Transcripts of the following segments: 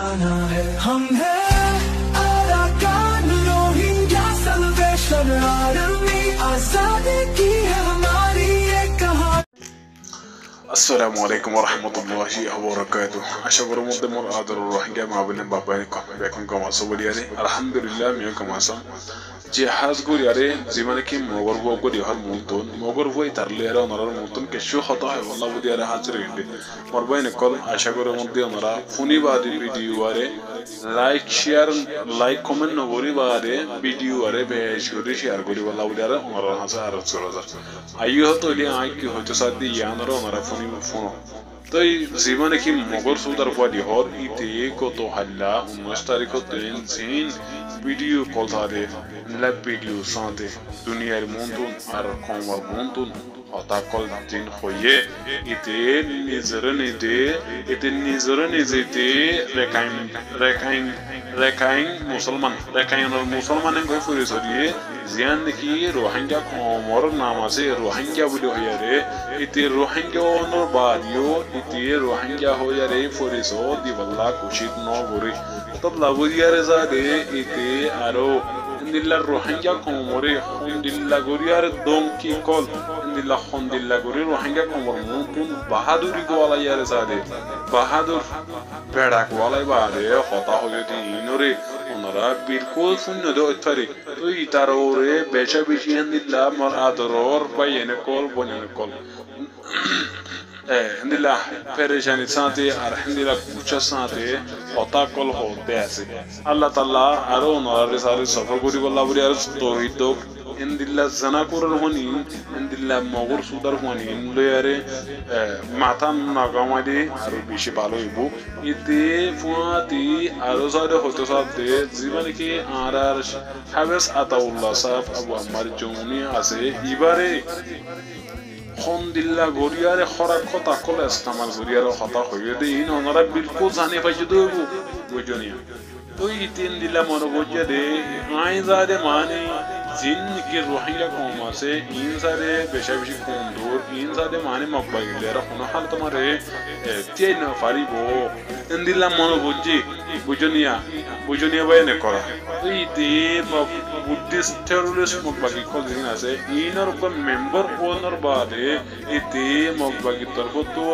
जाना है हम हैं अराकान रोहिंग्या सल्वेशन आर्मी आजादी की है हमारी ये कहानी। Assalamu alaikum warahmatullahi wabarakatuh. Ashakuru mudamur adar rohingya mabune babane ko bekum kama sobaliare alhamdulillah mi kama sam jihaz guri are zimane ki mogor bo guri har mutun mogor bo itarle ara onarar mutun ke shu khata hai wallah budi are hazir inde morbane kol ashakuru mudde onara funi badi video are like share like comment no guri bade video are be share guri wallah budi are onarar hazar suraza ayo to li ay ki hoto sadi yanara onara فونو طيب زمان كي مغور سودر فادي هور إيتي كتو حلا ومشتري كتين زين فيديو كول تاريخ لا فيديو سانتي دنيا الموندون أرقام والموندون أتا كل دين خويه إيتي نزرن إيتي ركاين مسلمان ركاين المسلمان إنكوا فريسوريه زيان كي روحانجا كومور ناماسي روحانجا بدو هياره إتي روحانجا ونور باديو إتي روحانجا هياره فريسو دي والله كوشيت نو غوري طب لابوديا رزاده إتي أرو إندلا روحانجا كوموري إندلا غوريار دونكي كول إندلا خندلا غوري روحانجا كومور ممكن بهادوري كوالا يارزاده بهادور بيرك والا يباده خطا هيدي إنوري onlara bilkul funno do etari to itarore becha bichi handilla mar adoror bayene kol bonene kol handilla perejani sante ar handilla kucha sante ota kol ho bease allah taala aro onara risare safar guri walla buri ar tohido indilla zanakur honi indilla mogur sudar honi loyare matam nagamade aru bishi balo ibu ite fuati arozade hoto sade জীবনে কি আরার হাবেস আতাউল্লাহ সাফ আবু আম্মার জৌনি আছে ইবারে খন্দিল্লা গরিয়ারে খরাক কথা কলে ইসলামার গরিয়ারে কথা হইয়ে they in ওনারা বিলকুল জানে পাইছে দেবো বুঝনিয়া তো ইতিন দিলা মনে বুঝে দে আইজাদে মানে জিনকে রোহিঙ্গা কম আছে ইনসারে বেশা বেশি কম দূর ইনসারে মানে মকবাইলেরা কোনো হাল তোমারে তিন ফারিবো ইন্দিলা মনে বুঝনিয়া বাইনে করা ইতে বুদ্ধিস্ট টেররিস্ট মকবাগি কলদিন আছে ইনর কো মেম্বার ওনার বাদে ইতে মকবাগি তরফতো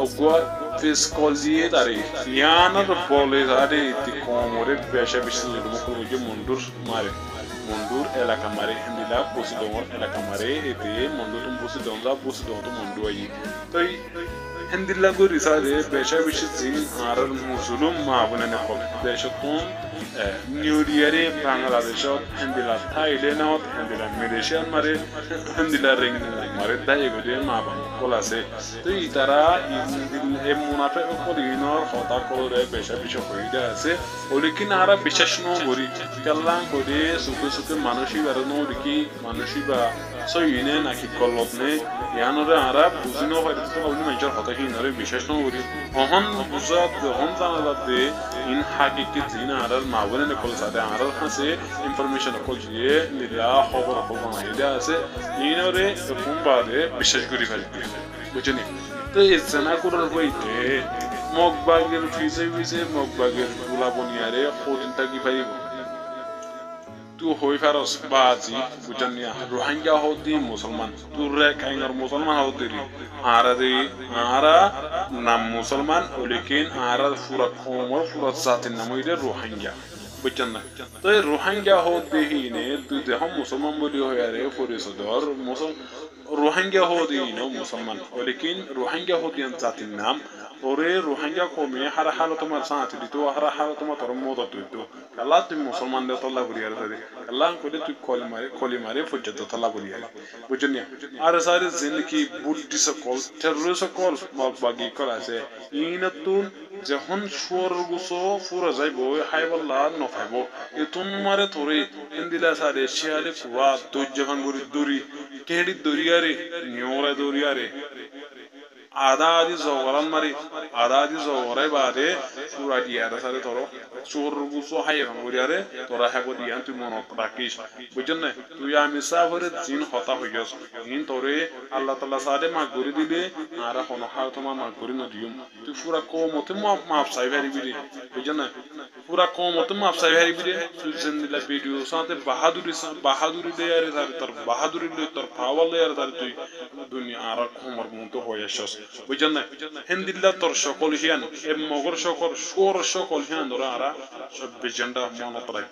অগwa ফিসকলজিয়ে তারে ইয়ানার বলে আরে ইতে কোমরে বেশা বেশি মকবাগি mundur elaka mare hindila posidon elaka mare ete mundur posidon to mundu ayi toy hindila go risade besha bishizin arar musulum maabuna ne ko beshaton newriere bangladesh hindila thailand hindila malaysia mare hindila ring mare dai go de maaba kolase toy tara indil emunafe ko dinor khota kolore besha bisho hoida ase olekin ara bishashno gori kallan ko de suke মানুষই বেরোনো দেখি মানুষই বা সইনে নাকি কলবনে ইয়ানরে আরা বুঝিনো হয়তো তো আপনি মানুষের হতাকি নরে বিশেষ নগরী অহন বুঝাত অহন জানালাতে ইন হাকিকি জিন আরার মাবনে নকল সাদে আরার হাসে ইনফরমেশন কল জিয়ে নিলা খবর বানাইদা আছে ইনরে কোন বাদে বিশেষ করি ফেলে বুঝনি তো এই জানা করার হইতে মগবাগের ফিজে মগবাগের গুলাবনিয়ারে খোদিনটা কি ভাই tu hoy faros bazi bujanya rohingya hodi musulman tu rek aingar musulman hodi ara nam musulman lekin ara fura qomor fura zatin namoide rohingya bujanya to rohingya hodi hine tu de ham musulman boli hoyare forisodor musul rohingya hodi no musulman lekin rohingya hodi zatin nam ore rohingya qome har halat mar saat ditu har halat mar tormodo tu Allah tu musulman de tolla buriyar sade Allah ko de tu kolimare fujjata tolla buriyar bujnya ar sare zindagi buddhist kol terrorist kol bagi kola se inatun jehon shor guso fura jaibo hayballa no faibo etun mare thore indila sare shiale fuwa to jehon guri duri kedi duriyare nyora duriyare আদা আদি জগরান মারি আদা আদি জগরাই বাদে পুরা দিয়ারে সারে ধরো চোর গুছো হাই ভাঙরিয়ারে তোরা হ্যাগো দিয়ান তুই মনত রাখিস বুঝছেন না তুই আমি সাফরে জিন হতা হইয়াস ইন তোরে আল্লাহ তাআলা সাদে মা গরি দিলে আর হনো হাও তোমা মা গরি না দিউম তুই পুরা কমতে মাপ চাই পারিবি রে বুঝছেন না পুরা কমতে মাপ চাই পারিবি রে তুই জিন্দিলা ভিডিও সাথে বাহাদুরি দে আরে তোর বাহাদুরি লই তোর পাওয়ার লই আর তুই দুনিয়া আর খমর মতো হয়ে আসছ বুঝছেন না হিন্দিল্লা তোর সকল হিয়ান এ মগর সকল সুর সকল হিয়ান ধরা আরা সব বিজেন্ডা মনত রাখ